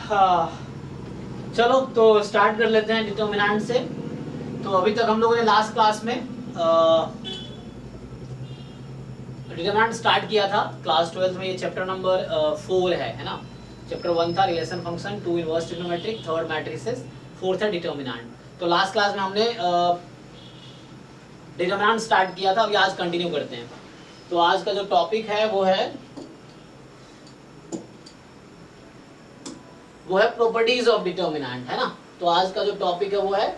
हाँ, चलो तो स्टार्ट कर लेते हैं डिटर्मिनेंट से। तो अभी तक हम लोगों ने लास्ट क्लास में डिटरमिनेंट स्टार्ट किया था। क्लास 12 में ये चैप्टर नंबर 4 है ना। चैप्टर 1 था relation function, 2 inverse trigonometric, 3rd matrices, 4th है डिटर्मिनेंट। तो लास्ट क्लास में हमने डिटर्मिनेंट स्टार्ट किया था, अभी आज कंटिन्यू करते हैं। तो आज का जो टॉपिक है वो है प्रॉपर्टीज ऑफ डिटर्मिनेंट, है ना। तो आज का जो टॉपिक है वो है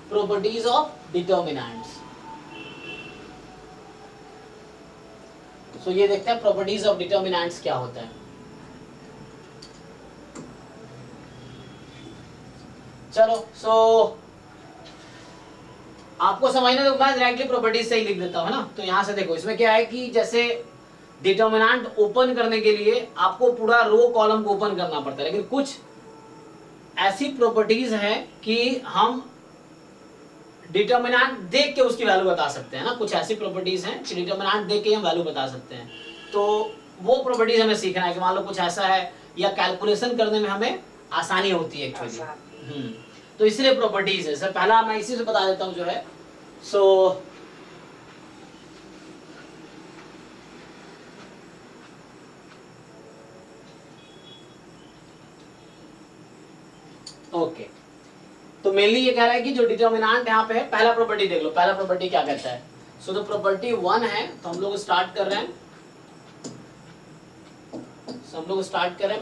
प्रॉपर्टीज ऑफ डिटर्मिनेंट्स। सो ये देखते हैं प्रॉपर्टीज ऑफ डिटर्मिनेंट्स क्या होता है। चलो सो आपको समझना तो मैं डायरेक्टली प्रॉपर्टीज से ही लिख देता हूँ ना। तो यहां से देखो, इसमें क्या है कि जैसे डिटर्मिनेंट ओपन करने के लिए आपको पूरा रो कॉलम को ओपन करना पड़ता है, लेकिन कुछ ऐसी प्रॉपर्टीज हैं कि हम डिटर्मिनेंट देख के उसकी वैल्यू बता सकते हैं ना। कुछ ऐसी प्रॉपर्टीज हैं कि डिटर्मिनेंट देख के हम वैल्यू बता सकते हैं। तो वो प्रॉपर्टीज हमें सीखना है कि मान लो कुछ ऐसा है या कैलकुलेशन करने में हमें आसानी होती है एक्चुअली। तो इसलिए प्रॉपर्टीज है। सर पहला मैं इसी से बता देता हूँ जो है। सो ओके, तो मेनली ये कह रहा है कि जो डिटर्मिनेंट यहाँ पे है, पहला प्रॉपर्टी देख लो। पहला प्रॉपर्टी क्या कहता है? सो तो प्रॉपर्टी 1 है, तो हम लोग स्टार्ट कर रहे हैं।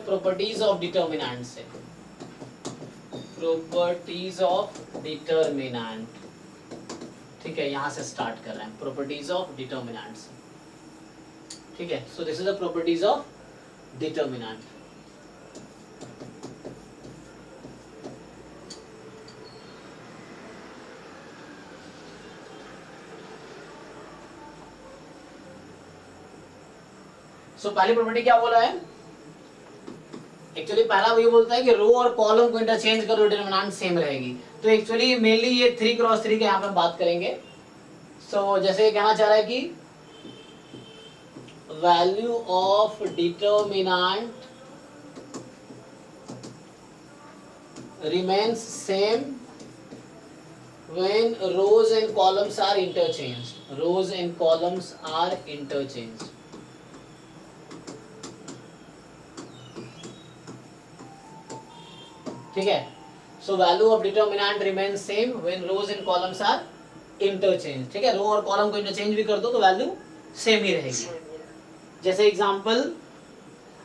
प्रॉपर्टीज ऑफ डिटर्मिनेंट से। प्रॉपर्टीज ऑफ डिटर्मिनेंट, ठीक है, यहां से स्टार्ट कर रहे हैं प्रॉपर्टीज ऑफ डिटर्मिनेंट से। ठीक है, so this is the properties of determinant. So पहली प्रॉपर्टी क्या बोला है? एक्चुअली पहला ये बोलता है कि रो और कॉलम को इंटरचेंज करो, डिटर्मिनेंट सेम रहेगी। तो एक्चुअली मेनली ये 3x3 के यहाँ पे हम बात करेंगे। सो जैसे कहना चाह रहा है कि value of determinant remains same when rows and columns are interchanged. Rows and columns are interchanged. ठीक है, so value of determinant remain same when rows and columns are interchange. ठीक है, रो और कॉलम को इंटरचेंज भी कर दो तो value same ही रहेगी। जैसे एग्जांपल,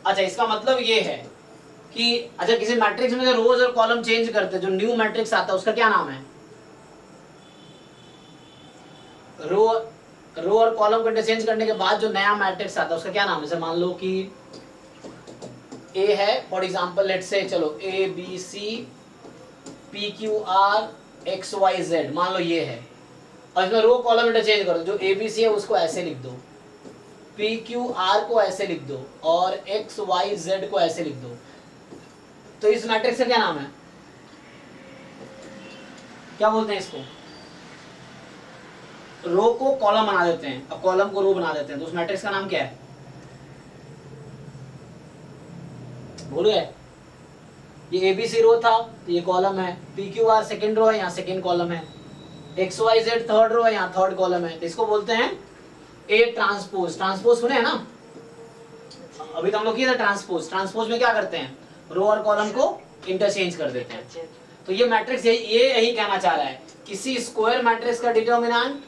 अच्छा इसका मतलब ये है कि अच्छा किसी मैट्रिक्स में रोज और कॉलम चेंज करते, जो न्यू मैट्रिक्स आता है उसका क्या नाम है? रो और कॉलम को इंटरचेंज करने के बाद जो नया मैट्रिक्स आता है उसका क्या नाम है? जैसे मान लो कि ए है, फॉर एग्जाम्पल लेट से, चलो A B C P Q R X Y Z, मान लो ये है। और इसमें रो कॉलम इंटरचेंज करो, जो ए बी सी है उसको ऐसे लिख दो, पी क्यू आर को ऐसे लिख दो, और एक्स वाई जेड को ऐसे लिख दो। तो इस मैट्रिक्स का क्या नाम है? क्या बोलते हैं इसको? रो को कॉलम बना देते हैं और कॉलम को रो बना देते हैं, तो उस मैट्रिक्स का नाम क्या है? भूल गए? ये एबीसी रो था, तो ये कॉलम है। P Q R second row है, यहाँ सेकेंड कॉलम है। X Y Z third row है, यहाँ थर्ड कॉलम है। तो इसको बोलते हैं ए ट्रांसपोज। ट्रांसपोज सुने हैं ना? अभी तो हम लोग किया था ट्रांसपोज। ट्रांसपोज में क्या करते हैं? रो और कॉलम को इंटरचेंज कर देते हैं। तो ये मैट्रिक्स ये यही कहना चाह रहा है, किसी स्क्वायर मैट्रिक्स का डिटर्मिनेंट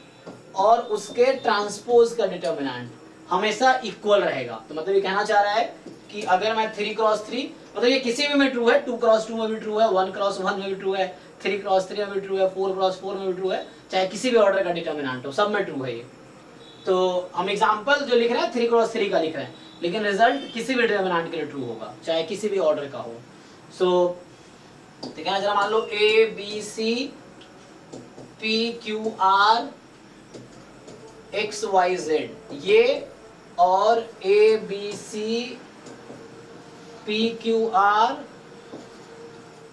और उसके ट्रांसपोज का डिटर्मिनेंट हमेशा इक्वल रहेगा। तो मतलब ये कहना चाह रहा है कि अगर मैं 3x3, मतलब ये किसी में ट्रू है, 2x2 में भी ट्रू है, 1x1 में भी ट्रू है, 3x3 में भी ट्रू है, 4x4 में भी ट्रू है, चाहे किसी भी ऑर्डर का डिटर्मिनेंट हो, सब में ट्रू है ये। तो हम एग्जांपल जो लिख रहे हैं 3x3 का लिख रहे हैं, लेकिन रिजल्ट किसी भी डिटर्मिनेंट के लिए ट्रू होगा, चाहे किसी भी ऑर्डर का हो। सो तो कहना जरा मान लो A B C P Q R X Y Z, ये और A B C P Q R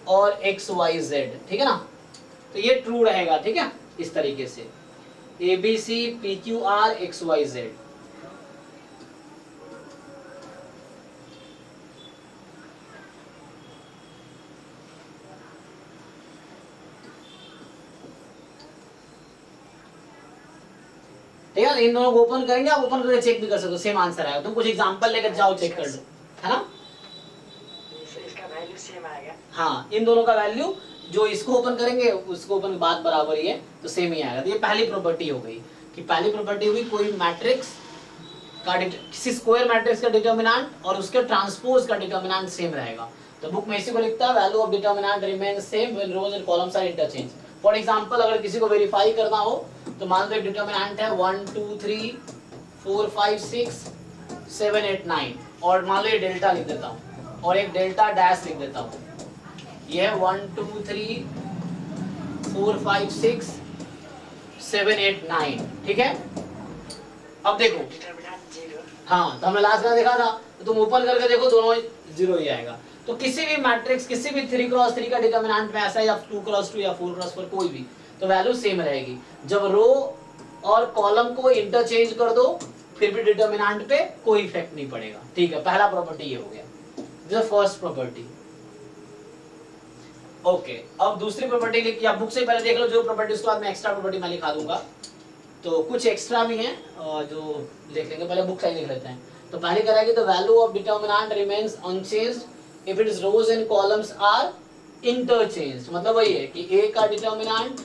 और एक्स वाई जेड, ठीक है ना। तो ये ट्रू रहेगा, ठीक है, इस तरीके से A B C P Q R X Y Z. ठीक है। इन दोनों को ओपन करेंगे, आप ओपन करके चेक भी कर सकते हो, सेम आंसर आएगा। तुम कुछ एग्जांपल लेकर जाओ, चेक कर लो, है ना। इसका वैल्यू सेम आएगा। हाँ, इन दोनों का वैल्यू जो इसको ओपन करेंगे उसको ओपन बात बराबर ही है, तो सेम ही आएगा। तो ये पहली प्रॉपर्टी हो गई कि पहली प्रॉपर्टी हुई कोई मैट्रिक्स का किसी स्क्वायर मैट्रिक्स का डिटर्मिनेंट और उसके ट्रांसपोज का डिटर्मिनेंट सेम रहेगा। तो बुक में इसी को लिखता है value of determinant remain same when rows and columns are interchange. For example अगर किसी को वेरीफाई करना हो तो मान लो एक डिटर्मिनेंट है 1 2 3 4 5 6 7 8 9 और मान लो ये डेल्टा लिख देता हूँ और एक डेल्टा डैश लिख देता हूँ। ये 1 2 3 4 5 6 7 8 9, ठीक है। अब देखो, डिटरमिनेंट 0। हाँ, तो हमने लास्ट में देखा था, तो तुम ओपन करके देखो दोनों 0 ही आएगा। तो किसी भी मैट्रिक्स, किसी भी 3x3 का डिटर्मिनेंट में ऐसा है, या 2x2 या 4x4 कोई भी, तो वैल्यू सेम रहेगी। जब रो और कॉलम को इंटरचेंज कर दो फिर भी डिटर्मिनेंट पे कोई इफेक्ट नहीं पड़ेगा, ठीक है। पहला प्रॉपर्टी ये हो गया, this is first property. Okay, अब दूसरी प्रॉपर्टी लिख, या बुक से पहले देख लो जो प्रॉपर्टी, उसके बाद मैं एक्स्ट्रा प्रॉपर्टी मैं लिखा दूंगा। तो कुछ एक्स्ट्रा भी है जो लिख लेंगे, पहले बुक से ही लिख लेते हैं। तो पहले कह रहा है कि the value of determinant remains unchanged if its rows and columns are interchanged. मतलब वही है कि ए का डिटर्मिनेंट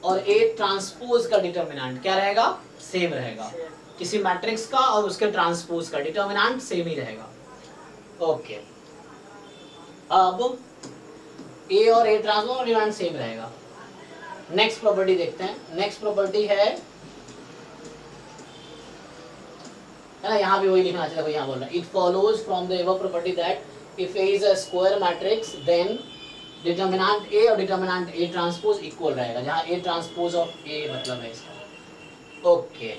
और ए ट्रांसपोज का डिटर्मिनेंट क्या रहेगा, सेम रहेगा। किसी मैट्रिक्स का और उसके ट्रांसपोज का डिटर्मिनेंट सेम ही रहेगा। ओके, अब ए और ए ट्रांसपोज का डिटर्मिनेंट सेम रहेगा। नेक्स्ट प्रॉपर्टी देखते हैं। नेक्स्ट प्रॉपर्टी है ना, यहाँ भी वही लिखना चाहिए, यहाँ बोल रहा है it follows from the above property that if A is a square matrix then determinant A और डिटर्मिनेंट ए ट्रांसपोज इक्वल रहेगा, जहाँ ए ट्रांसपोज ऑफ ए मतलब है इसका। ओके,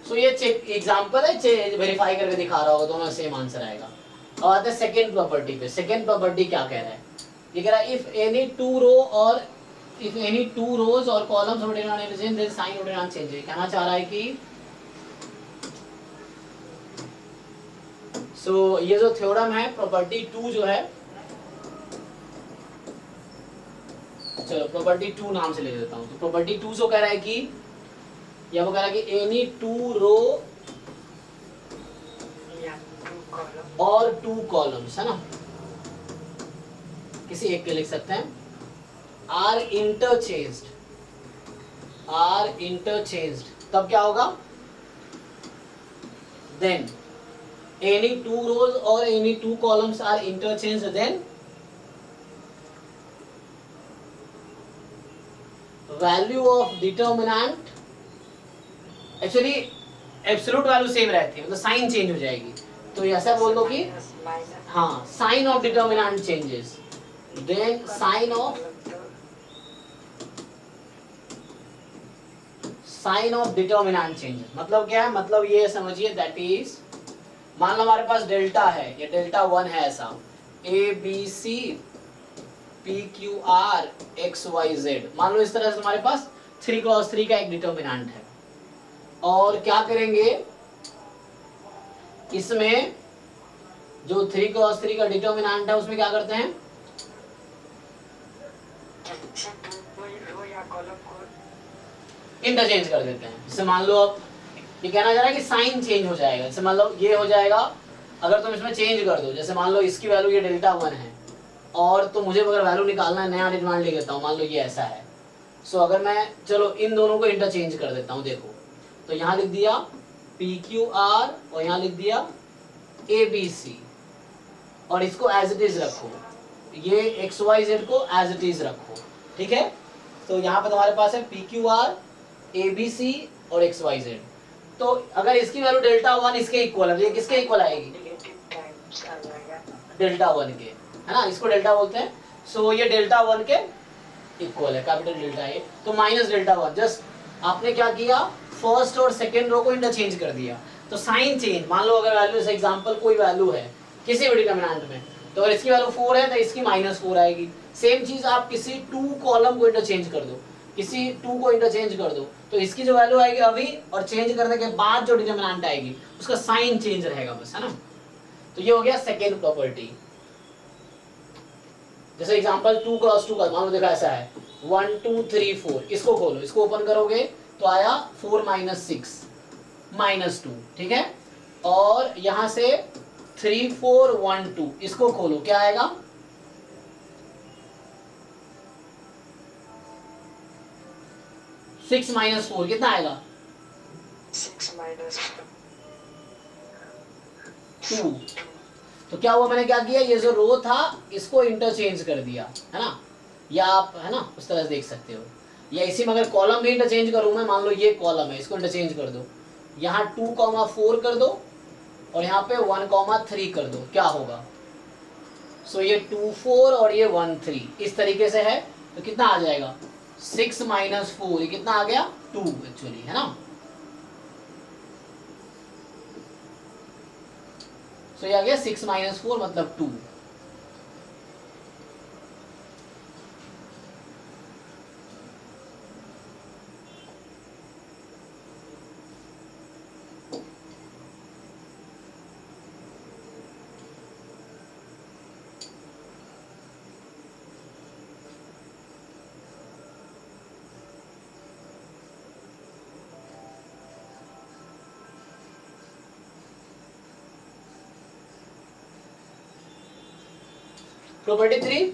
सो ये चेक एग्जांपल है, वेरीफाई करके दिखा रहा होगा, दोनों सेम आंसर आएगा। अब आते हैं सेकंड प्रॉपर्टी पे। सेकंड प्रॉपर्टी क्या कह रहा है, ये कह रहा है इफ एनी टू रो और इफ एनी टू रोज और columns of determinant change then sign of determinant change. कहना चाह रहा है कि सो ये जो थ्योरम है प्रॉपर्टी 2 जो है, चलो प्रॉपर्टी 2 नाम से ले देता हूँ। तो प्रॉपर्टी 2 जो कह रहा है कि, या वो कह रहा है कि एनी टू रो और 2 कॉलम्स, है ना, किसी एक के लिख सकते हैं, आर इंटरचेंज्ड, तब क्या होगा, then any two rows or any two columns are interchanged, then value of determinant, actually absolute value same रहती है, मतलब साइन चेंज हो जाएगी। तो ऐसा बोल दो कि हाँ, sign of determinant changes, then sign of determinant changes. मतलब क्या है, मतलब ये समझिए दैट इज, मान लो हमारे पास डेल्टा है, ये डेल्टा 1 है, ऐसा A B C P Q R X Y Z, मान लो इस तरह से तुम्हारे पास 3x3 का एक डिटर्मिनेंट है। और क्या करेंगे, इसमें जो 3x3 का डिटर्मिनेंट है उसमें क्या करते हैं, इंटरचेंज कर देते हैं। जैसे मान लो अब ये कहना चाह रहा है कि साइन चेंज हो जाएगा। जैसे मान लो ये हो जाएगा, अगर तुम इसमें चेंज कर दो, जैसे मान लो इसकी वैल्यू ये डेल्टा 1 है और तो मुझे अगर वैल्यू निकालना है, नया डिटर्मिनेंट लिख देता हूँ, मान लो ये ऐसा है। सो अगर मैं चलो इन दोनों को इंटरचेंज कर देता हूँ, देखो तो यहाँ लिख दिया पी क्यू आर और यहाँ लिख दिया ए बी सी, और इसको एज इट इज रखो, ये एक्स वाई जेड को एज इट इज रखो, ठीक है। तो यहाँ पे तुम्हारे पास है P Q R A B C और एक्स वाई जेड। तो अगर इसकी वैल्यू डेल्टा 1 इसके इक्वल है, तो ये किसके इक्वल आएगी, डेल्टा 1 के, है ना, इसको डेल्टा बोलते हैं। सो ये डेल्टा 1 के इक्वल है, कैपिटल डेल्टा ए, तो माइनस डेल्टा 1। जस्ट आपने क्या किया, फर्स्ट और सेकेंड रो को इंटरचेंज कर दिया। तो साइन चेंज, मान लो अगर वैल्यू, जैसे एग्जांपल कोई वैल्यू है किसी भी डिटर्मिनेंट में, तो अगर इसकी वैल्यू 4 है तो इसकी -4 आएगी। सेम चीज आप किसी 2 कॉलम को इंटरचेंज कर दो, किसी 2 को इंटरचेंज कर दो, तो इसकी जो वैल्यू आएगी अभी, और चेंज करने के बाद जो डिटर्मिनेंट आएगी उसका साइन चेंज रहेगा बस, है ना। तो ये हो गया सेकेंड प्रॉपर्टी। जैसे एग्जांपल 2x2 का मान लो देखा ऐसा है 1 2 3 4, इसको खोलो, इसको ओपन करोगे तो आया 4 माइनस 6 माइनस 2, ठीक है। और यहां से 3 4 1 2, इसको खोलो, क्या आएगा? 6 माइनस 4 कितना आएगा? 6 minus 2। तो क्या हुआ, मैंने क्या किया, ये जो रो था इसको इंटरचेंज कर दिया, है ना, या आप है ना उस तरह से देख सकते हो। या इसी में अगर कॉलम भी इंटरचेंज करूँ मैं, मान लो ये कॉलम है, इसको इंटरचेंज कर दो, यहाँ 2,4 कर दो और यहाँ पे 1,3 कर दो, क्या होगा? सो ये 2 4 और ये 1 3 इस तरीके से है। तो कितना आ जाएगा? 6 माइनस 4, ये कितना आ गया? 2 एक्चुअली, है ना। सो ये आ गया 6 माइनस 4 मतलब 2। प्रॉपर्टी 3,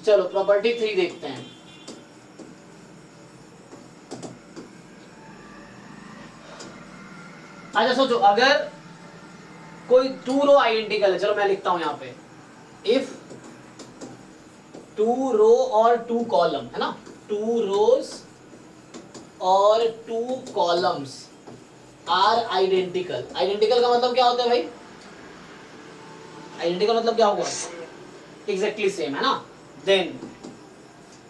चलो प्रॉपर्टी 3 देखते हैं। अच्छा सोचो, अगर कोई 2 रो आइडेंटिकल है, चलो मैं लिखता हूं यहां पे, इफ 2 रो और 2 कॉलम, है ना, 2 रोज और 2 कॉलम्स आर आइडेंटिकल। आइडेंटिकल का मतलब क्या होता है भाई? आइडेंटिकल मतलब क्या होगा? एग्जैक्टली सेम, है ना। देन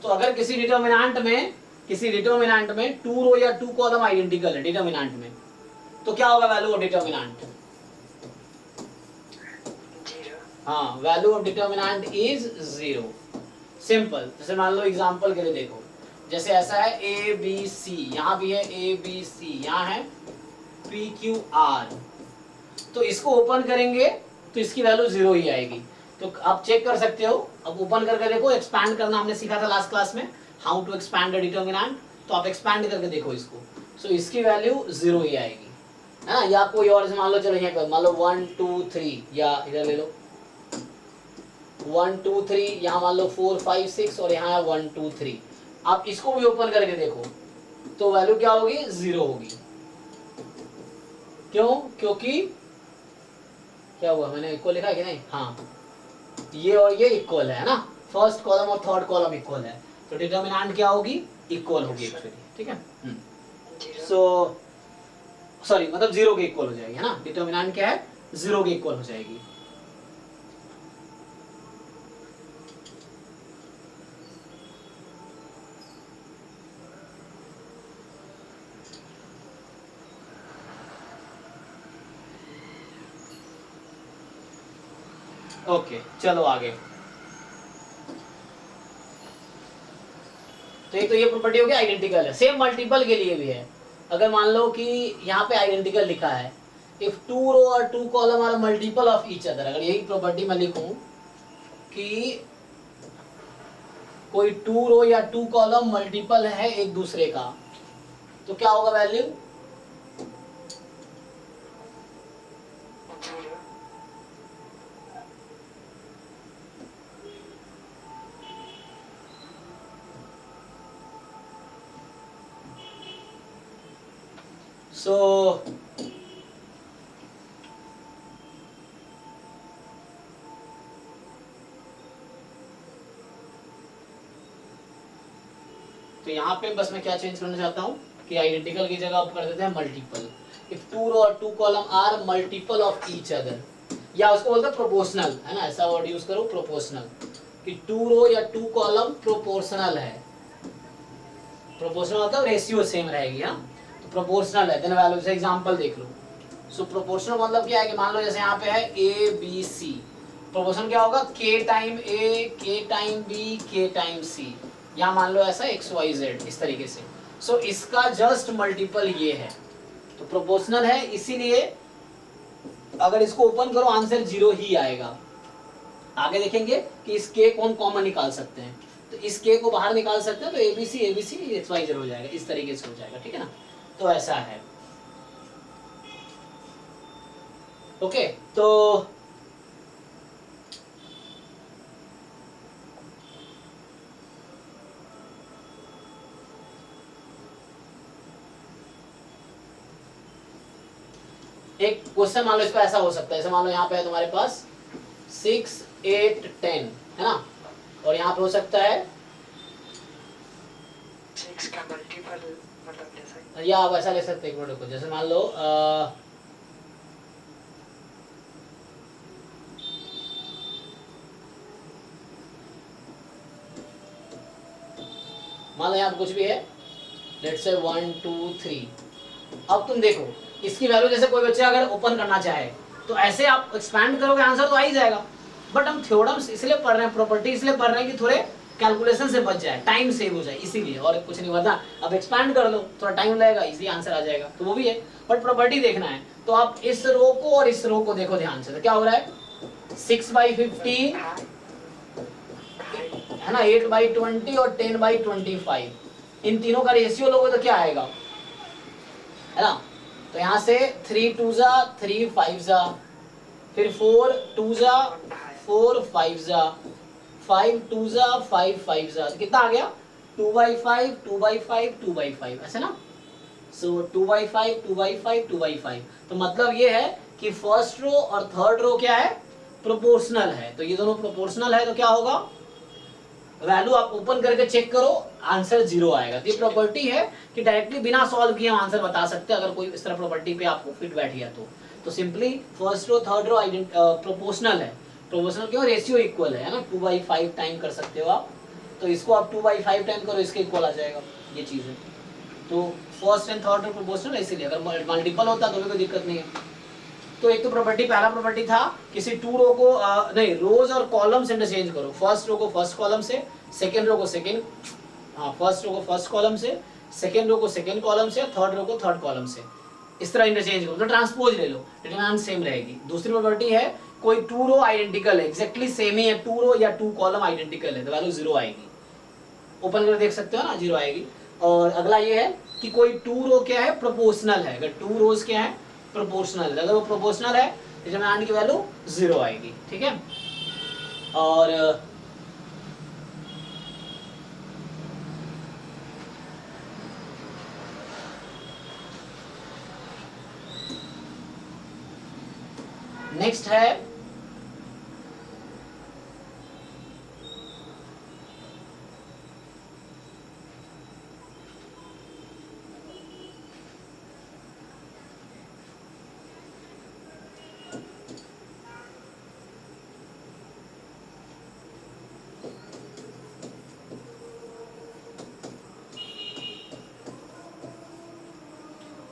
तो अगर किसी डिटर्मिनेंट में 2 रो या 2 कॉलम आइडेंटिकल है डिटर्मिनेंट में, तो क्या होगा वैल्यू ऑफ डिटर्मिनेंट? 0 हाँ, value of determinant is 0। Simple. जैसे मान लो एग्जांपल के लिए देखो, जैसे ऐसा है ए बी सी, यहाँ भी है ए बी सी, यहाँ है पी क्यू आर। तो इसको ओपन करेंगे तो इसकी वैल्यू 0 ही आएगी। तो आप चेक कर सकते हो, अब ओपन करके देखो, एक्सपैंड करना हमने सीखा था लास्ट क्लास में, how to expand a determinant. तो आप एक्सपैंड करके देखो इसको, सो इसकी वैल्यू 0 ही आएगी, है ना। या कोई और, मान लो, चलो यहाँ मान लो 1 2 3, या इधर ले लो 1 2 3, यहाँ मान लो 4 5 6 और यहाँ है 1 2 3। आप इसको भी ओपन करके देखो तो वैल्यू क्या होगी? 0 होगी। क्यों? क्योंकि क्या हुआ, मैंने इक्वल लिखा है कि नहीं? हाँ, ये और ये इक्वल है ना, फर्स्ट कॉलम और थर्ड कॉलम इक्वल है, तो डिटर्मिनेंट क्या होगी? इक्वल होगी एक्चुअली, ठीक है। 0 सो सॉरी, मतलब 0 के इक्वल हो जाएगी, है ना। डिटर्मिनेंट क्या है? 0 के इक्वल हो जाएगी। ओके, चलो आगे। तो एक तो ये प्रॉपर्टी हो गया आइडेंटिकल है। सेम मल्टीपल के लिए भी है। अगर मान लो कि यहाँ पे आइडेंटिकल लिखा है, इफ 2 रो और 2 column are multiple of each other, अगर यही प्रॉपर्टी मैं लिखूं कि कोई 2 रो या 2 कॉलम मल्टीपल है एक दूसरे का, तो क्या होगा वैल्यू? 0 सो तो यहाँ पे बस मैं क्या चेंज करना चाहता हूँ कि आइडेंटिकल की जगह आप कर देते हैं मल्टीपल। इफ 2 रो और 2 column are multiple of each other, या उसको बोलते हैं प्रोपोर्शनल, है ना, ऐसा वर्ड यूज करो, प्रोपोर्शनल, कि 2 रो या 2 कॉलम प्रोपोर्शनल है। प्रोपोर्शनल मतलब रेशियो सेम रहेगी, हाँ, तो प्रोपोर्शनल है, देन वैल्यू। से एग्जांपल देख लो। सो प्रोपोर्शनल मतलब क्या है कि मान लो जैसे यहाँ पे है ए बी सी, प्रोपोर्शन क्या होगा? के टाइम ए, के टाइम बी, के टाइम सी। यहाँ मान लो ऐसा एक्स वाई जेड, इस तरीके से। सो इसका जस्ट मल्टीपल ये है, तो प्रोपोर्शनल है, इसीलिए अगर इसको ओपन करो आंसर 0 ही आएगा। आगे देखेंगे कि इस के कौन कॉमन निकाल सकते हैं। तो इस के को बाहर निकाल सकते हैं, तो ABC ABC XYZ हो जाएगा, इस तरीके से हो जाएगा, ठीक है ना। तो ऐसा है, ओके। तो एक क्वेश्चन मान लो इस पर ऐसा हो सकता है, जैसे मान लो यहाँ पे है तुम्हारे पास 6 8 10 है ना, और यहाँ पे हो सकता है 6 का मल्टीपल मतलब जैसे या आप ऐसा ले सकते हैं, एक मिनट रुको, जैसे मान लो मान लो यहाँ पे कुछ भी है, लेट्स से 1 2 3। अब तुम देखो इसकी वैल्यू, जैसे कोई बच्चा अगर ओपन करना चाहे तो ऐसे आप एक्सपैंड करोगे, आंसर तो आ ही जाएगा। बट हम थ्योरम्स इसलिए पढ़ रहे हैं, प्रॉपर्टी इसलिए पढ़ रहे हैं कि थोड़े कैलकुलेशन से बच जाए, टाइम सेव हो जाए, इसीलिए, और कुछ नहीं। वरना अब एक्सपैंड कर लो, थोड़ा टाइम लगेगा, इजी आंसर आ जाएगा, तो वो भी है। बट प्रॉपर्टी देखना है तो आप इस रो को और इस रो को देखो ध्यान से, तो क्या हो रहा है 6/15 है ना, 8/20 और 10/25, इन तीनों का रेशियो लोगे तो क्या आएगा, है ना। तो यहाँ से 3 2 जा 3 5 जा, फिर 4 2 जा 4 5 जा, 5 2 जा 5 5 जा, तो कितना आ गया 2/5 2/5 2/5, ऐसे ना। सो 2/5 2/5 2/5, तो मतलब ये है कि फर्स्ट रो और थर्ड रो क्या है, प्रोपोर्शनल है। तो ये दोनों प्रोपोर्शनल है, तो क्या होगा, वैल्यू आप ओपन करके चेक करो, आंसर 0 आएगा। तो ये प्रॉपर्टी है कि डायरेक्टली बिना सॉल्व किए हम आंसर बता सकते हैं, अगर कोई इस तरह प्रॉपर्टी पे आपको फिट बैठ गया तो simply first row third row proportional है। प्रोपोर्शनल क्यों, रेशियो इक्वल है ना, 2/5 टाइम कर सकते हो आप, तो इसको आप 2/5 टाइम करो, इसके इक्वल आ जाएगा, ये चीज है। तो first and third row proportional है, इसीलिए अगर मल्टीपल होता तो भी कोई दिक्कत नहीं है। तो एक तो प्रॉपर्टी, पहला प्रॉपर्टी था किसी टू रो को नहीं, रोज और कॉलम्स इंटरचेंज करो, फर्स्ट रो को फर्स्ट कॉलम से, सेकंड रो को सेकंड, हाँ फर्स्ट रो को फर्स्ट कॉलम से, सेकंड रो को सेकंड कॉलम से, थर्ड रो को थर्ड कॉलम से, इस तरह इंटरचेंज करो, तो ट्रांसपोज ले लो, डिटरमिनेंट सेम रहेगी। दूसरी प्रॉपर्टी है कोई टू रो आइडेंटिकल है, एग्जैक्टली सेम ही है, टू रो या टू कॉलम आइडेंटिकल है, तो वैल्यू 0 आएगी, ओपन कर देख सकते हो ना, 0 आएगी। और अगला ये है कि कोई टू रो क्या है, प्रोपोर्शनल है, अगर टू रोज क्या है, प्रोपोर्शनल है, अगर वो प्रोपोर्शनल है डिटरमिनेंट की वैल्यू 0 आएगी, ठीक है। और नेक्स्ट है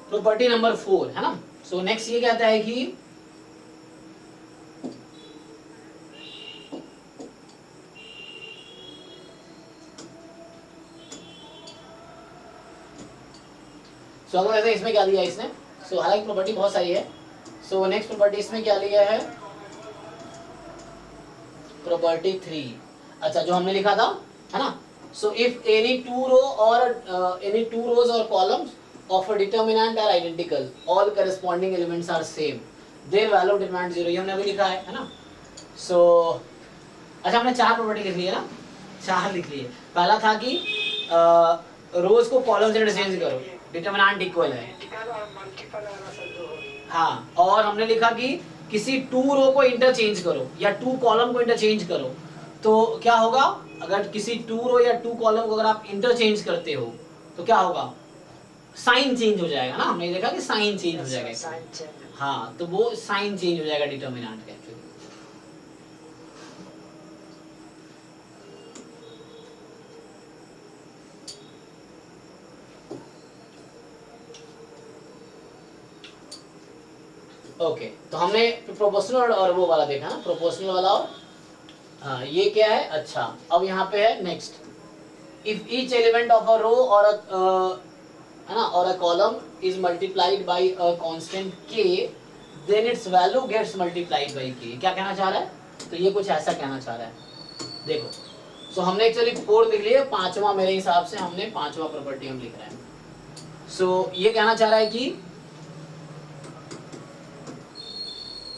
प्रॉपर्टी नंबर 4, है ना। सो नेक्स्ट ये कहता है कि सो अगर ऐसे इसमें क्या दिया है इसने, सो हालांकि प्रॉपर्टी बहुत सारी है। सो नेक्स्ट प्रॉपर्टी इसमें क्या लिया है, प्रॉपर्टी 3, अच्छा जो हमने लिखा था, है ना। So if any two row or any two rows और columns of a determinant are identical, all corresponding elements are same, their value of determinant 0, ये हमने अभी लिखा है ना। सो अच्छा हमने 4 प्रॉपर्टी लिख ली है ना, 4 लिख ली है। पहला था कि रोज को कॉलम से इंटरचेंज करो, डिटरमिनेंट इक्वल है, हाँ। और हमने लिखा कि किसी टू रो को इंटरचेंज करो या टू कॉलम को इंटरचेंज करो, तो क्या होगा, अगर किसी टू रो या टू कॉलम को अगर आप इंटरचेंज करते हो तो क्या होगा, साइन चेंज हो जाएगा ना, हमने देखा कि साइन चेंज हो जाएगा, हाँ, तो वो साइन चेंज हो जाएगा डिटरमिनेंट का एक्चुअली। ओके, तो हमने प्रोपोर्शनल और वो वाला देखा ना, प्रोपोर्शनल वाला, और हाँ ये क्या है, अच्छा अब यहाँ पे है next, if each element of a row or है ना, or a column is multiplied by a constant k, then its value gets multiplied by k। क्या कहना चाह रहा है, तो ये कुछ ऐसा कहना चाह रहा है, देखो सो हमने एक्चुअली 4 लिख लिया, पांचवा मेरे हिसाब से हमने पांचवा प्रॉपर्टी हम लिख रहे हैं। सो ये कहना चाह रहा है कि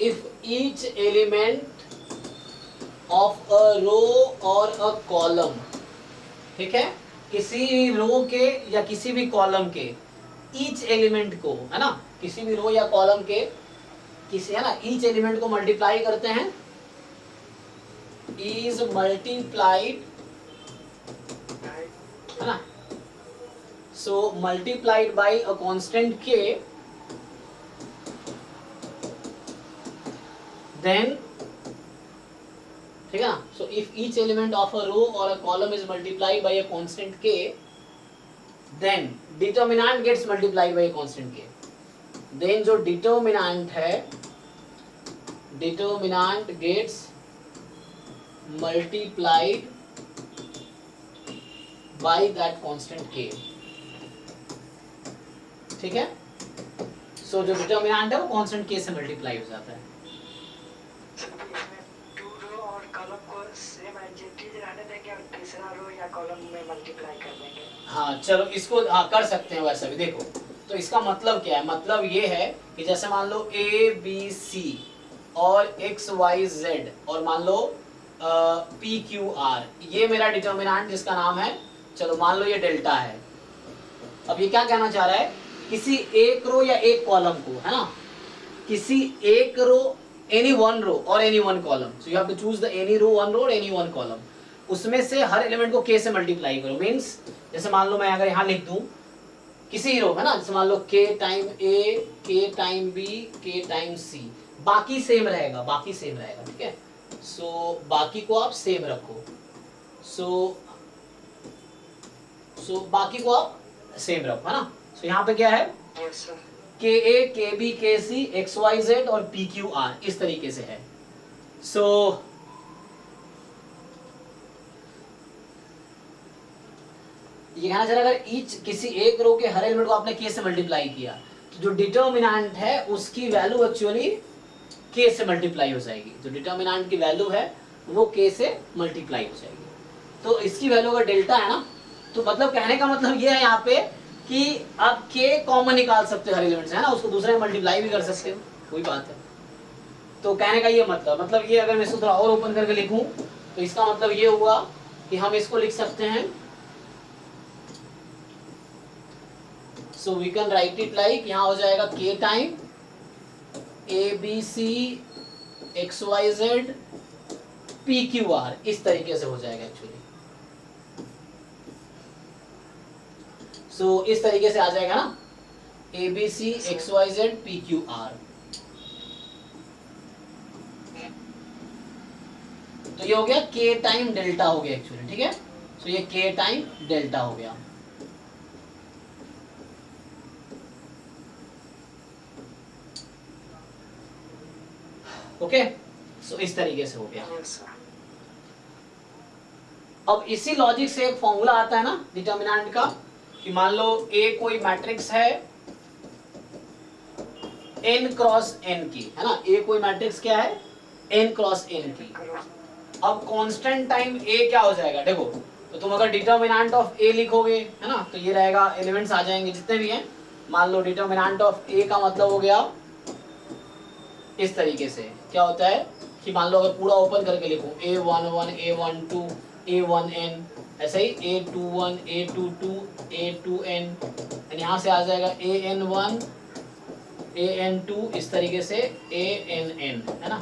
if each element of a row or a column, ठीक है, किसी रो के या किसी भी कॉलम के ईच एलिमेंट को, है ना, किसी भी रो या कॉलम के किसी, है ना, ईच एलिमेंट को मल्टीप्लाई करते हैं, इज मल्टीप्लाइड, है ना, so multiplied by a constant k, then, ठीक है ना, so if each element of a row or a column is multiplied by a constant k, then determinant gets multiplied by a constant k, then जो determinant है, determinant gets multiplied by that constant k, ठीक है। सो जो determinant है वो constant k से multiply हो जाता है। टू रो और कॉलम को सेम एडजेक्टिव रहने देंगे और तीसरा रो या कॉलम में मल्टीप्लाई कर देंगे। हाँ चलो इसको हाँ कर सकते हैं वैसे भी। देखो तो इसका मतलब क्या है, मतलब ये है कि जैसे मान लो ए बी सी और एक्स वाई जेड और मान लो पी क्यू आर, ये मेरा डिटर्मिनेंट जिसका नाम है, चलो मान लो ये डेल्टा है। अब ये क्या कहना चाह रहा है, किसी एक रो या एक कॉलम को, है ना, किसी एक रो, any one row or any one column, so you have to choose the any row one row or any one column, उसमें से हर एलिमेंट को k से मल्टीप्लाई करो। मींस जैसे मान लो मैं अगर यहाँ लिख दूं किसी रो, है ना, जैसे मान लो k time a, k time b, k time c, बाकी सेम रहेगा, बाकी सेम रहेगा, ठीक है। सो बाकी को आप सेम रखो, सो बाकी को आप सेम रखो, है ना। सो यहाँ पे क्या है, यस सर। के ए, के बी, के सी, एक्स वाई जेड और पी क्यू आर, इस तरीके से है। सो ये कहना चला, अगर ईच किसी एक रो के हर एलिमेंट को आपने के से मल्टीप्लाई किया तो जो डिटर्मिनेंट है उसकी वैल्यू एक्चुअली के से मल्टीप्लाई हो जाएगी, जो डिटर्मिनेंट की वैल्यू है वो के से मल्टीप्लाई हो जाएगी। तो इसकी वैल्यू अगर डेल्टा है ना, तो मतलब कहने का मतलब ये है यहाँ पे कि आप के कॉमन निकाल सकते हो हर एलिमेंट से, है ना, उसको दूसरे में मल्टीप्लाई भी कर सकते हो, कोई बात है। तो कहने का ये मतलब ये अगर मैं इसको थोड़ा और ओपन करके लिखूं तो इसका मतलब ये हुआ कि हम इसको लिख सकते हैं, so we can write it like, यहाँ हो जाएगा के time A B C X Y Z P Q R, इस तरीके से हो जाएगा एक्चुअली। सो इस तरीके से आ जाएगा ना, A B C X Y Z P Q R. तो ये हो गया के टाइम डेल्टा हो गया एक्चुअली, ठीक है। सो ये के टाइम डेल्टा हो गया। ओके, सो इस तरीके से हो गया। Yes sir. अब इसी लॉजिक से एक फॉर्मूला आता है ना डिटर्मिनेंट का, कि मान लो ए कोई मैट्रिक्स है n क्रॉस n की, है ना, ए कोई मैट्रिक्स क्या है, n क्रॉस n की। अब कांस्टेंट टाइम a क्या हो जाएगा, देखो तो तुम अगर डिटर्मिनेंट ऑफ a लिखोगे, है ना, तो ये रहेगा, एलिमेंट्स आ जाएंगे जितने भी हैं, मान लो डिटर्मिनेंट ऑफ a का मतलब हो गया इस तरीके से, क्या होता है कि मान लो अगर पूरा ओपन करके लिखो a11 a12 a1n, ऐसे ही a21 a22 a2n, एंड यहाँ से आ जाएगा an1 an2, इस तरीके से ann, है ना,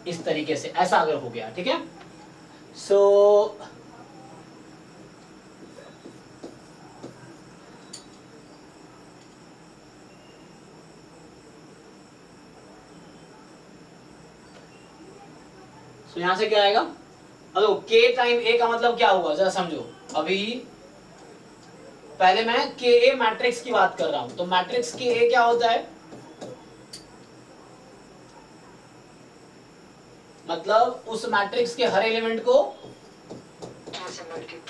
इस तरीके से, ऐसा अगर हो गया, ठीक है। सो यहाँ से क्या आएगा, हेलो k टाइम a का मतलब क्या हुआ जरा समझो। अभी पहले मैं के ए मैट्रिक्स की बात कर रहा हूं, तो मैट्रिक्स के ए क्या होता है, मतलब उस मैट्रिक्स के हर एलिमेंट को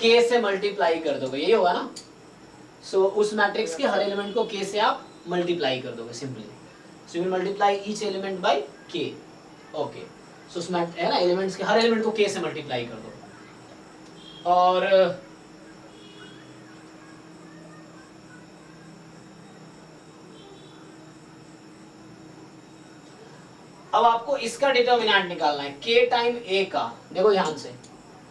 k से मल्टीप्लाई कर दोगे, यही होगा ना। सो उस मैट्रिक्स के हर एलिमेंट को k से आप मल्टीप्लाई कर दोगे simply, so you multiply each element by k। Okay, so उसमें है ना एलिमेंट्स के हर एलिमेंट को k से मल्टीप्लाई कर दो। और अब आपको इसका डिटर्मिनेंट निकालना है k टाइम a का, देखो ध्यान से।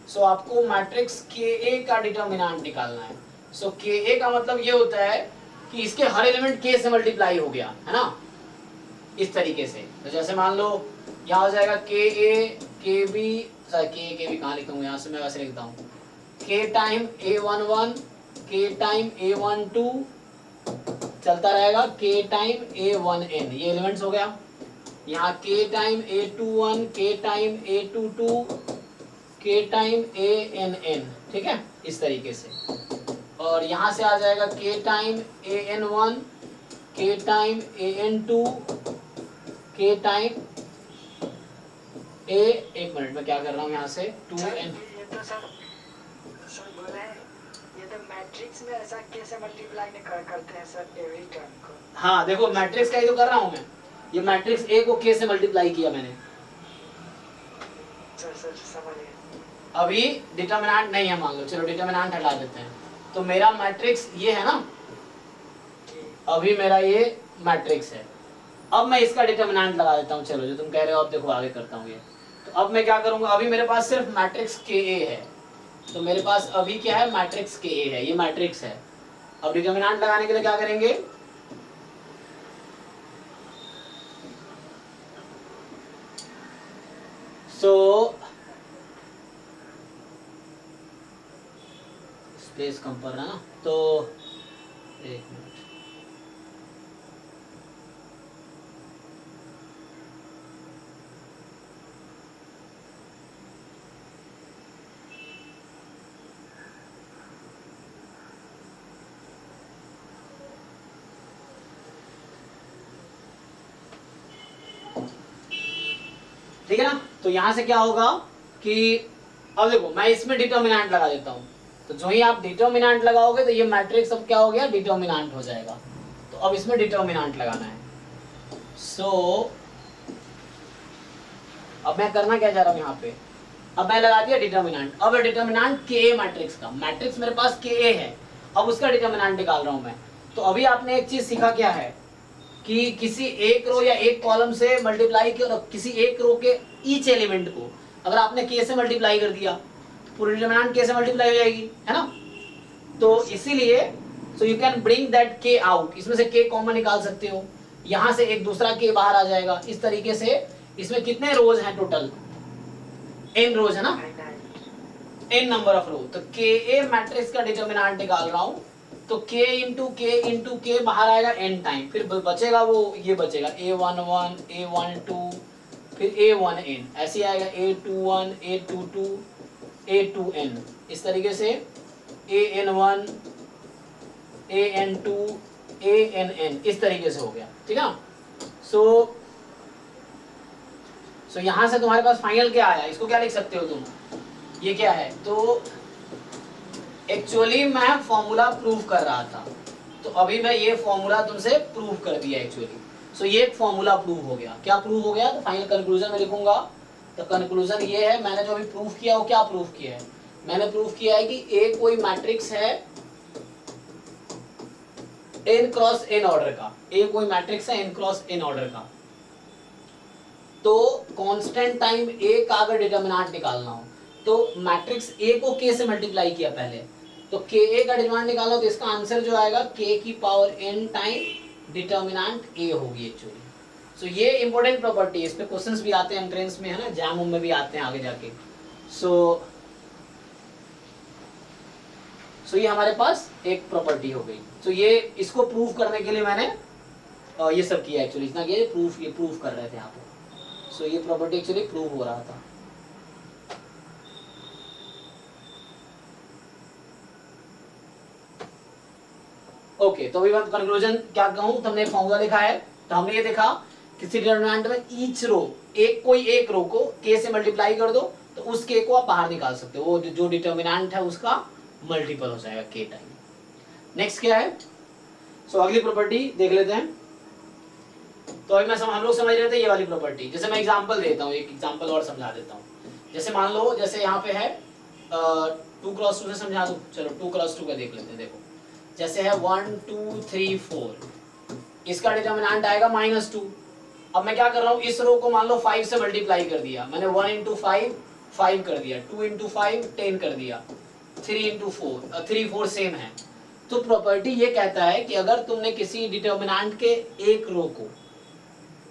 सो आपको मैट्रिक्स ka का डिटर्मिनेंट निकालना है। सो ka का मतलब ये होता है कि इसके हर एलिमेंट k से मल्टीप्लाई हो गया है ना, इस तरीके से। तो जैसे मान लो यहाँ हो जाएगा ka kb, sorry k kb कहाँ लिखता हूँ, यहाँ से मैं वैसे लिखता हूँ k time a11 k time a12 चलता रहेगा k टाइम a1n, ये एलिमेंट्स हो गया। यहाँ k time a21 k time a22 k time ann, ठीक है, इस तरीके से। और यहाँ से आ जाएगा k time an1 k time an2 k time एक मिनट में क्या कर रहा हूँ यहाँ से 2n। ये तो सर बोले ये तो मैट्रिक्स में ऐसा कैसे मल्टीप्लाई करते हैं सर एवरी टर्म को? हाँ देखो मैट्रिक्स का ही तो कर रहा हूँ मैं, ये मैट्रिक्स a को k से मल्टीप्लाई किया मैंने। सर समझ गए। अभी डिटर्मिनेंट नहीं है मान लो, चलो डिटर्मिनेंट हटा देते हैं। तो मेरा मैट्रिक्स ये है ना, अभी मेरा ये मैट्रिक्स है। अब मैं इसका डिटर्मिनेंट लगा देता हूँ, चलो जो तुम कह रहे हो अब देखो आगे करता हूँ ये। तो अब मैं क्या करूँगा, अभी मेरे पास सिर्फ मैट्रिक्स ka है, तो मेरे पास अभी क्या है, मैट्रिक्स ka है, ये मैट्रिक्स है। अब डिटर्मिनेंट लगाने के लिए क्या करेंगे, सो स्पेस कम पर है ना, तो एक मिनट, ठीक है ना। तो यहां से क्या होगा कि अब देखो मैं इसमें डिटर्मिनेंट लगा देता हूं, तो जो ही आप डिटर्मिनेंट लगाओगे तो ये मैट्रिक्स अब क्या हो गया, डिटर्मिनेंट हो जाएगा। तो अब इसमें डिटर्मिनेंट लगाना है। सो अब मैं करना क्या चाह रहा हूं यहाँ पे, अब मैं लगा दिया डिटर्मिनेंट। अब डिटर्मिनेंट ka मैट्रिक्स का, मैट्रिक्स मेरे पास ka है, अब उसका डिटर्मिनेंट निकाल रहा हूं मैं। तो अभी आपने एक चीज सीखा क्या है कि किसी एक रो या एक कॉलम से मल्टीप्लाई किसी एक रो के ईच एलिमेंट को अगर आपने k से मल्टीप्लाई कर दिया तो पूरी डिटर्मिनेंट k से मल्टीप्लाई हो जाएगी, है ना। तो इसीलिए so you can bring that k out, इसमें से k कॉमन निकाल सकते हो, यहां से एक दूसरा k बाहर आ जाएगा। इस तरीके से इसमें कितने रोज हैं टोटल, n रोज है ना, n नंबर ऑफ रो। तो ka मैट्रिक्स का डिटर्मिनेंट निकाल रहा हूं, तो k इंटू k बाहर आएगा n टाइम, फिर बचेगा वो ये बचेगा a11 a12 फिर a1n, ऐसे आएगा a21 a22 a2n, इस तरीके से an1 an2 ann, इस तरीके से हो गया, ठीक है। सो यहां से तुम्हारे पास फाइनल क्या आया, इसको क्या लिख सकते हो तुम, ये क्या है। तो एक्चुअली मैं फॉर्मूला प्रूव कर रहा था, तो अभी मैं ये फॉर्मूला तुमसे प्रूव कर दिया एक्चुअली। सो ये एक फॉर्मूला प्रूव हो गया। क्या प्रूव हो गया, तो फाइनल कंक्लूजन में लिखूंगा। तो कंक्लूजन ये है, मैंने जो अभी प्रूव किया वो क्या प्रूव किया है, मैंने प्रूव किया है कि A कोई मैट्रिक्स है n क्रॉस n ऑर्डर का, A कोई मैट्रिक्स है n क्रॉस n ऑर्डर का। तो कांस्टेंट टाइम A का अगर डिटर्मिनेंट निकालना हो तो मैट्रिक्स A को K से मल्टीप्लाई किया पहले, तो Ka का डिटर्मिनेंट निकालना हो तो इसका आंसर जो आएगा K की power n time determinant A होगी एक्चुअली। सो ये इंपॉर्टेंट प्रॉपर्टी है, इस पे क्वेश्चंस भी आते हैं एंट्रेंस में, है ना, एग्जाम में भी आते हैं आगे जाके। सो ये हमारे पास एक प्रॉपर्टी हो गई। सो ये इसको प्रूव करने के लिए मैंने ये सब किया एक्चुअली, इतना किया, ये प्रूफ कर रहे थे यहाँ पे। सो ये प्रॉपर्टी एक्चुअली प्रूव हो रहा था। ओके, तो अभी मैं कंक्लूजन क्या कहूं, तुमने फॉर्मूला लिखा है, तो हमने ये देखा किसी डिटरमिनेंट में ईच रो, कोई एक रो को k से मल्टीप्लाई कर दो तो उस k को आप बाहर निकाल सकते हो, वो जो डिटरमिनेंट है उसका मल्टीपल हो जाएगा k टाइम। नेक्स्ट क्या है, सो अगली प्रॉपर्टी देख लेते हैं। तो अभी हम लोग समझ रहे थे ये वाली प्रॉपर्टी। जैसे मैं एग्जांपल देता हूँ, एक एग्जांपल और समझा देता हूँ। जैसे मान लो, जैसे यहाँ पे है 2 क्रॉस 2 से समझा दूं? चलो 2 क्रॉस 2 का देख लेते हैं। देखो जैसे है 1 2 3 4, इसका डिटर्मिनेंट आएगा -2। अब मैं क्या कर रहा हूँ, इस रो को मान लो 5 से मल्टीप्लाई कर दिया मैंने, 1 इंटू 5 5 कर दिया, 2 इंटू 5 10 कर दिया, 3 इंटू 4 3 4 सेम है। तो प्रॉपर्टी ये कहता है कि अगर तुमने किसी डिटर्मिनेंट के एक रो को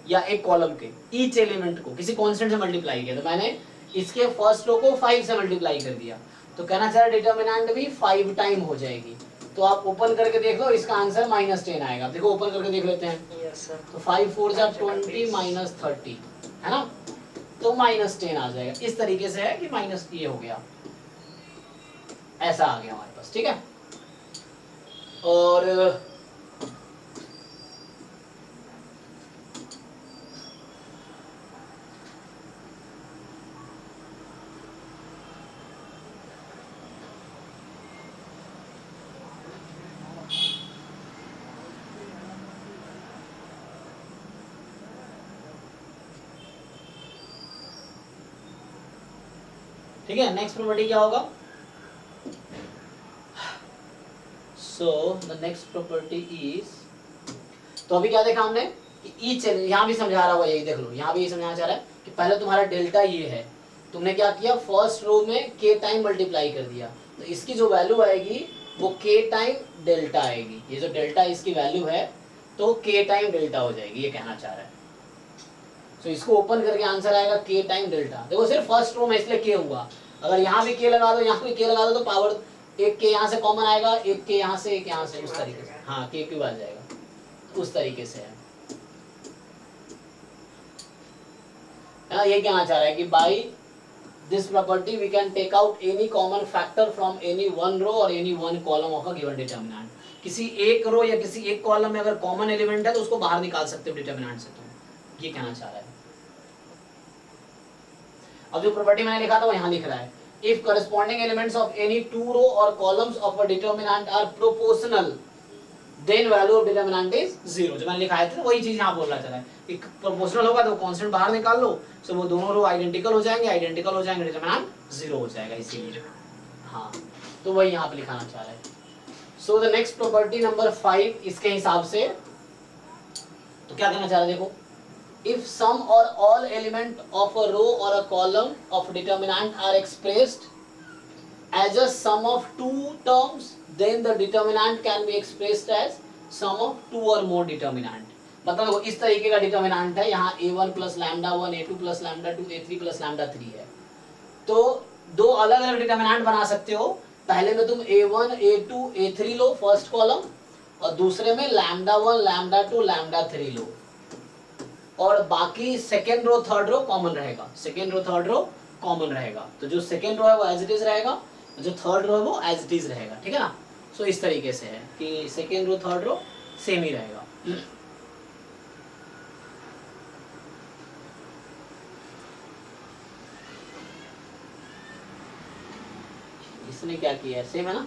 या एक कॉलम के ईच एलिमेंट को किसी कांस्टेंट से मल्टीप्लाई किया, तो मैंने इसके फर्स्ट रो को 5 से मल्टीप्लाई कर दिया, तो कहना चाह रहा डिटर्मिनेंट भी 5 टाइम हो जाएगी। तो आप ओपन करके देख लो, इसका आंसर -10 आएगा। देखो ओपन करके देख लेते हैं। Yes sir. तो 5 4 जा 20 -30 है ना, तो -10 आ जाएगा। इस तरीके से है कि माइनस ये हो गया, ऐसा आ गया हमारे पास, ठीक है। और ठीक है, नेक्स्ट प्रॉपर्टी क्या होगा? So the next property is, तो अभी क्या देखा हमने कि ईच, यहाँ भी समझा रहा हुआ यही, देख लो यहाँ भी यही समझाना चाह रहा है कि पहले तुम्हारा डेल्टा ये है, तुमने क्या किया फर्स्ट रो में k टाइम मल्टीप्लाई कर दिया, तो इसकी जो वैल्यू आएगी वो k टाइम डेल्टा आएगी। ये जो डेल्टा इसकी वैल्यू है तो k टाइम डेल्टा हो जाएगी, ये कहना चाह रहा है। तो इसको ओपन करके आंसर आएगा k टाइम डेल्टा। देखो सिर्फ फर्स्ट रो में इसलिए k हुआ, अगर यहाँ भी k लगा दो, यहाँ भी k लगा दो, तो पावर एक k यहाँ से कॉमन आएगा, एक k यहाँ से, एक यहाँ से, उस तरीके से, हाँ k क्यूब आ जाएगा, उस तरीके से है ना। ये कहना चाह रहा है कि by this property we can take out any common factor from any one row or any one column of a given determinant. किसी एक रो या किसी एक कॉलम में अगर कॉमन एलिमेंट है तो उसको बाहर निकाल सकते हो डिटर्मिनेंट से, तुम ये कहना चाह रहा है। अब जो प्रॉपर्टी मैंने लिखा था वो यहाँ लिख रहा है, if corresponding elements of any two row or columns of a determinant are proportional then value of determinant is 0। जो मैंने लिखा था वही चीज यहाँ बोलना चाह रहा है, एक प्रोपोर्शनल होगा तो कांस्टेंट बाहर निकाल लो, सो वो दोनों रो आइडेंटिकल हो जाएंगे, आइडेंटिकल हो जाएंगे, डिटर्मिनेंट 0 हो जाएगा, इसीलिए हाँ, तो वही यहाँ पे लिखाना चाह रहा है। So the next property number 5 इसके हिसाब से तो क्या कहना चाह रहा है, देखो if some or all element of a row or a column of determinant are expressed as a sum of two terms, then the determinant can be expressed as sum of two or more determinant। मतलब देखो इस तरीके का determinant है, यहाँ a1 plus lambda 1, a2 plus lambda 2, a3 plus lambda 3 है, तो दो अलग अलग डिटर्मिनेंट बना सकते हो। पहले में तुम a1 a2 a3 लो फर्स्ट कॉलम, और दूसरे में लैम्डा 1 लैम्डा 2 लैम्डा 3 लो, और बाकी second row third row common रहेगा, second row third row common रहेगा। तो जो सेकेंड रो है वो एज इट इज रहेगा, जो थर्ड रो है वो एज इट इज रहेगा, ठीक है ना। सो इस तरीके से है कि second row third row same ही रहेगा। इसने क्या किया है, सेम है ना।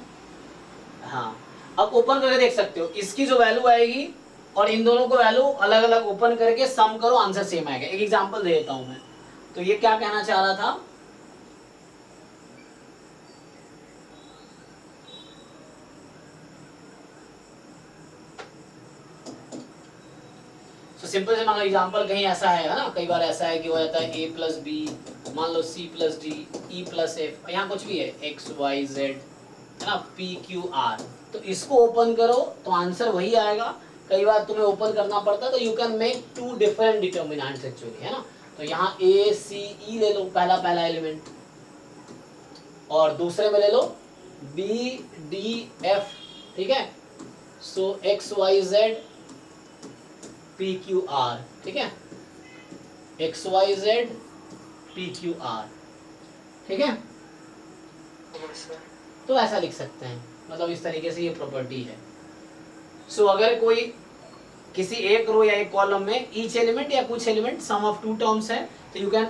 हाँ, अब ओपन करके देख सकते हो, इसकी जो वैल्यू आएगी और इन दोनों को वैल्यू अलग अलग ओपन करके सम करो, आंसर सेम आएगा। एक एग्जांपल दे देता हूं मैं, तो ये क्या कहना चाह रहा था, तो सिंपल से मान लो एग्जांपल कहीं ऐसा है ना, कई बार ऐसा है कि हो जाता है a प्लस बी, मान लो c plus D, e plus F, यहाँ कुछ भी है x y z है ना, p q r, तो इसको ओपन करो तो आंसर वही आएगा। कई बार तुम्हें ओपन करना पड़ता है, तो you can make two different determinants actually, है ना। तो यहाँ a c e ले लो पहला एलिमेंट, और दूसरे में ले लो b d f, ठीक है। सो x y z p q r, ठीक है, x y z p q r, ठीक है। तो ऐसा लिख सकते हैं, मतलब इस तरीके से ये प्रॉपर्टी है। सो अगर कोई किसी एक रो या एक कॉलम में ईच एलिमेंट या कुछ element sum of two terms है, तो you can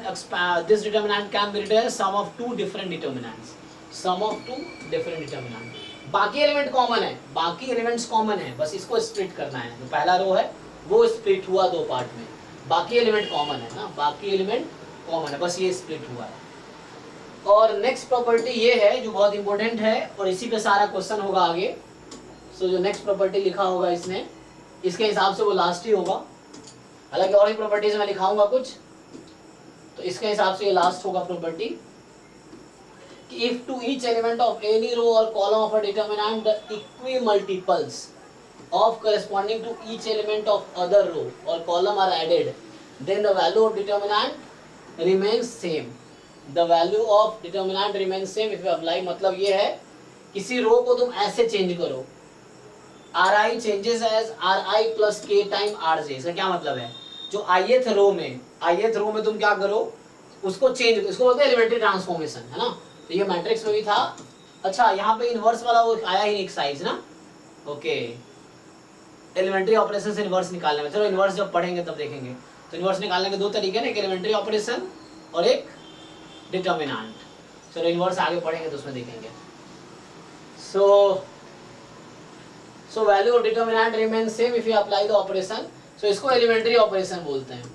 this determinant can be written as sum of two different determinants, sum of two different determinant. बाकी एलिमेंट कॉमन है, बाकी एलिमेंट्स कॉमन है, बस इसको स्प्लिट करना है। जो पहला रो है वो स्प्लिट हुआ दो पार्ट में, बाकी एलिमेंट कॉमन है ना, बाकी एलिमेंट कॉमन है, बस ये स्प्लिट हुआ है। और नेक्स्ट प्रॉपर्टी ये है जो बहुत इंपॉर्टेंट है और इसी पे सारा क्वेश्चन होगा आगे। सो जो नेक्स्ट प्रॉपर्टी लिखा होगा इसने, इसके हिसाब से वो लास्ट ही होगा। हालांकि और भी प्रॉपर्टीज में लिखाऊंगा कुछ, तो इसके हिसाब से ये लास्ट होगा property. If to each element of any row or column of a determinant the equimultiples of corresponding to each element of other row or column are added, then the value of determinant remains same. The value of determinant remains same if you apply, मतलब ये है किसी रो को तुम ऐसे change करो, Ri changes as Ri plus k time Rj। इसका क्या मतलब है, जो ith रो में तुम क्या करो, उसको चेंज, इसको बोलते हैं एलिमेंट्री ट्रांसफॉर्मेशन, है ना। तो ये मैट्रिक्स में भी था। अच्छा यहाँ पे इनवर्स वाला वो आया ही एक साइज ना, ओके। एलिमेंट्री ऑपरेशन से इनवर्स निकालने में, चलो इनवर्स जब पढ़ेंगे तब देखेंगे। तो इनवर्स निकालने के दो तरीके हैं, एक एलिमेंट्री ऑपरेशन और एक डिटरमिनेंट। चलो इनवर्स आगे पढ़ेंगे तो उसमें देखेंगे। So value of determinant remain same if you apply the operation. So इसको एलिमेंट्री ऑपरेशन बोलते हैं,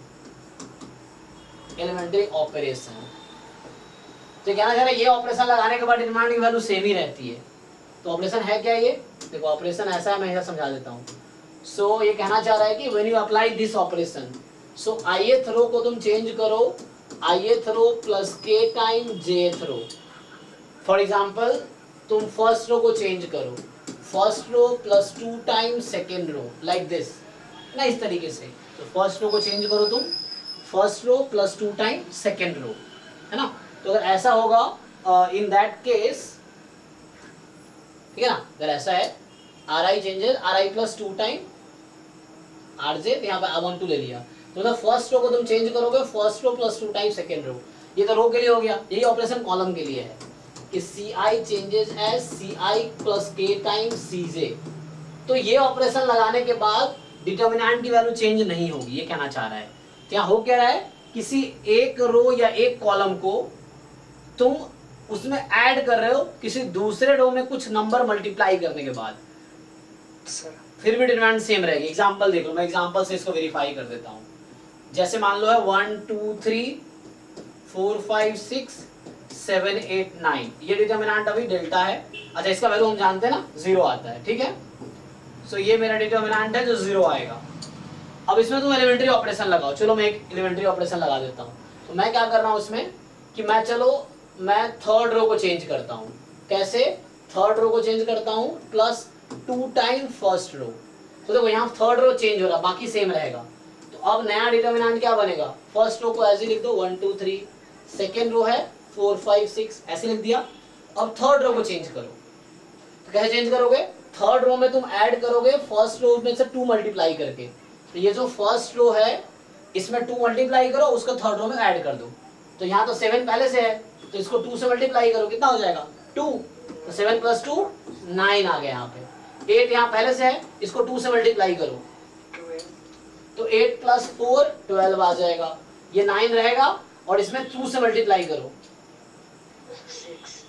एलिमेंट्री ऑपरेशन। तो कहना चाह रहा है ये ऑपरेशन लगाने के बाद डिटरमिनेंट की वैल्यू सेम ही रहती है। तो ऑपरेशन है क्या ये, देखो ऑपरेशन ऐसा है, मैं यह समझा देता हूँ। सो ये कहना चाह रहा है कि when you apply this operation, so ith row को तुम चेंज करो ith row plus k time jth row. For example तुम फर्स्ट रो को चेंज करो first row plus 2 time second row, like this ना, इस तरीके से। तो फर्स्ट रो को चेंज करो तुम first row plus 2 time second row, है ना। तो अगर ऐसा होगा इन दैट केस, ठीक है ना, अगर ऐसा है Ri changes Ri plus 2 time Rj, यहाँ पे I12 ले लिया। तो मतलब फर्स्ट रो को तुम चेंज करोगे first row plus 2 time second row. ये तो रो के लिए हो गया, यही ऑपरेशन कॉलम के लिए है कि Ci changes as Ci plus k time Cj। तो ये ऑपरेशन लगाने के बाद डिटरमिनेंट की वैल्यू चेंज नहीं होगी, ये कहना चाह रहा है। तो यहाँ हो क्या रहा है, किसी एक रो या एक कॉलम को तुम उसमें ऐड कर रहे हो किसी दूसरे रो में कुछ नंबर मल्टीप्लाई करने के बाद, फिर भी डिटरमिनेंट सेम रहेगी। एग्जांपल देख लो, मैं एग्जांपल से इसको वेरीफाई कर देता हूँ। जैसे मान लो है 1 2 3 4 5 6 7 8 9, ये डिटरमिनेंट अभी डेल्टा है। अच्छा इसका वैल्यू हम जानते हैं ना, 0 आता है, ठीक है। सो ये मेरा डिटरमिनेंट है जो 0 आएगा। अब इसमें तुम एलिमेंट्री ऑपरेशन लगाओ। चलो मैं एक एलिमेंट्री ऑपरेशन लगा देता हूँ। तो मैं क्या कर रहा हूँ इसमें कि मैं थर्ड रो को चेंज करता हूँ। कैसे, थर्ड रो को चेंज करता हूँ प्लस 2 टाइम फर्स्ट रो। तो देखो यहाँ थर्ड रो चेंज हो रहा, बाकी सेम रहेगा। तो अब नया डिटरमिनेंट क्या बनेगा, फर्स्ट रो को ऐसे लिख दो 1 2 3, सेकेंड रो है 4 5 6, ऐसे लिख दिया। अब थर्ड रो को चेंज करो। तो कैसे चेंज करोगे, थर्ड रो में तुम ऐड करोगे फर्स्ट रो में से 2 मल्टीप्लाई करके। तो ये जो फर्स्ट रो है इसमें 2 मल्टीप्लाई करो, उसको थर्ड रो में ऐड कर दो। तो यहाँ तो 7 पहले से है, तो इसको 2 से मल्टीप्लाई करो, कितना हो जाएगा 2। तो 7 प्लस 2 9 आ गया यहाँ पे। 8 यहाँ पहले से है, इसको 2 से मल्टीप्लाई करो, तो 8 प्लस 4 12 आ जाएगा। ये 9 रहेगा और इसमें 2 से मल्टीप्लाई करो,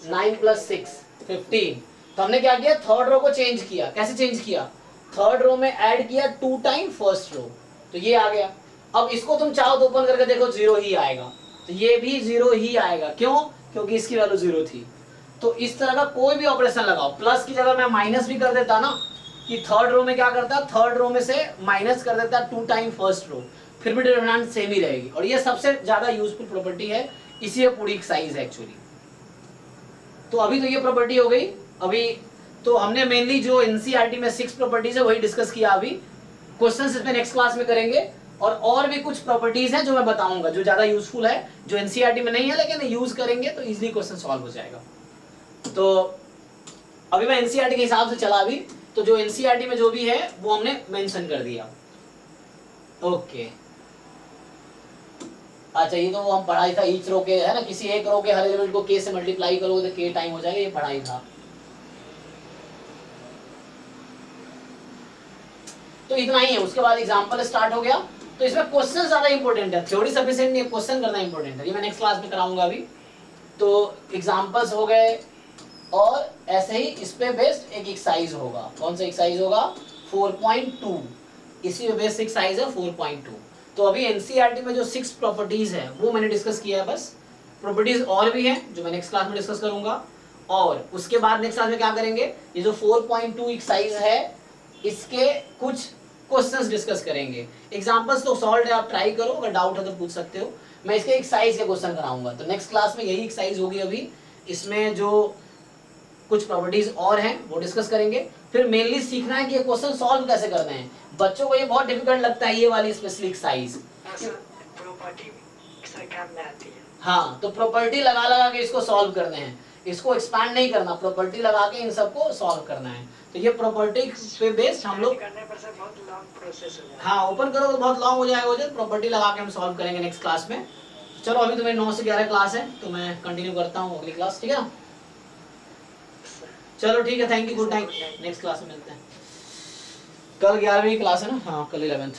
9 प्लस 6 15। तो हमने क्या किया, थर्ड रो को चेंज किया। कैसे चेंज किया, थर्ड रो में ऐड किया 2 टाइम फर्स्ट रो, तो ये आ गया। अब इसको तुम चाहो तो ओपन करके देखो 0 ही आएगा, तो ये भी 0 ही आएगा। क्यों, क्योंकि इसकी वैल्यू 0 थी। तो इस तरह का कोई भी ऑपरेशन लगाओ, प्लस की जगह मैं माइनस भी कर देता ना, कि थर्ड रो में क्या करता, थर्ड रो में से माइनस कर देता 2 टाइम फर्स्ट रो, फिर भी डिटरमिनेंट सेम ही रहेगी। और ये सबसे ज्यादा यूजफुल प्रॉपर्टी है, इसी में पूरी एक्सरसाइज है एक्चुअली। तो अभी तो ये प्रॉपर्टी हो गई। अभी तो हमने मेनली जो एनसीईआरटी में 6 प्रॉपर्टीज है वही डिस्कस किया। अभी क्वेश्चंस इसमें नेक्स्ट क्लास में करेंगे, और भी कुछ प्रॉपर्टीज हैं जो मैं बताऊंगा जो ज्यादा यूजफुल है, जो एनसीईआरटी में नहीं है, लेकिन यूज करेंगे तो इजीली क्वेश्चन सॉल्व हो जाएगा। तो अभी मैं एनसीईआरटी के हिसाब से चला। अभी तो जो एनसीईआरटी में जो भी है वो हमने मेंशन कर दिया। ओके, अच्छा ये तो हम पढ़ाई था ईच रो के, है ना, किसी एक रो के हर एलिमेंट को k से मल्टीप्लाई करोगे तो k टाइम हो जाएगा, ये पढ़ाई था। तो इतना ही है, उसके बाद एग्जांपल स्टार्ट हो गया। तो इसमें क्वेश्चन ज्यादा इंपॉर्टेंट है, थ्योरी सफिशिएंट नहीं है, क्वेश्चन करना इंपॉर्टेंट है। ये मैं नेक्स्ट क्लास में कराऊंगा अभी। तो एग्जांपल्स हो गए, और ऐसे ही इस पे बेस्ड एक एक्सरसाइज होगा। कौन सा एक्सरसाइज होगा, 4.2, इसी पे बेस्ड एक्सरसाइज है 4.2। तो अभी एनसीईआरटी में जो 6 प्रॉपर्टीज है वो मैंने डिस्कस किया है बस। प्रॉपर्टीज और भी हैं जो मैं नेक्स्ट क्लास में डिस्कस करूंगा, और उसके बाद नेक्स्ट क्लास में क्या करेंगे, ये जो 4.2 एक्सरसाइज है इसके कुछ क्वेश्चंस डिस्कस करेंगे। एग्जांपल्स तो सॉल्व है, आप ट्राई करो, अगर डाउट है तो पूछ सकते हो। मैं इसके एक्सरसाइज के क्वेश्चन कराऊंगा, तो नेक्स्ट क्लास में यही एक्सरसाइज होगी अभी, इसमें जो कुछ प्रॉपर्टीज और हैं वो डिस्कस करेंगे। फिर मेनली सीखना है कि ये क्वेश्चन सॉल्व कैसे करने हैं। बच्चों को ये बहुत डिफिकल्ट लगता है ये वाली स्पेशली एक्सरसाइज। प्रॉपर्टी सर काम में आती है। हाँ, तो प्रॉपर्टी लगा लगा के इसको सॉल्व करने हैं, इसको एक्सपैंड नहीं करना, प्रॉपर्टी लगा के इन सबको सॉल्व करना है। तो ये प्रॉपर्टी पे बेस्ड हम लोग करने पर सर बहुत लॉन्ग प्रोसेस हो जाएगा। हाँ, ओपन करो तो बहुत लॉन्ग हो जाएगा, वो प्रॉपर्टी लगा के हम सॉल्व करेंगे नेक्स्ट क्लास में। चलो अभी तो मेरी 9 से 11 क्लास है, तो मैं कंटिन्यू करता हूँ अगली क्लास, ठीक है ना? चलो ठीक है, thank you, good night, next class में मिलते हैं। कल 11वीं क्लास है ना? हाँ, कल 11th।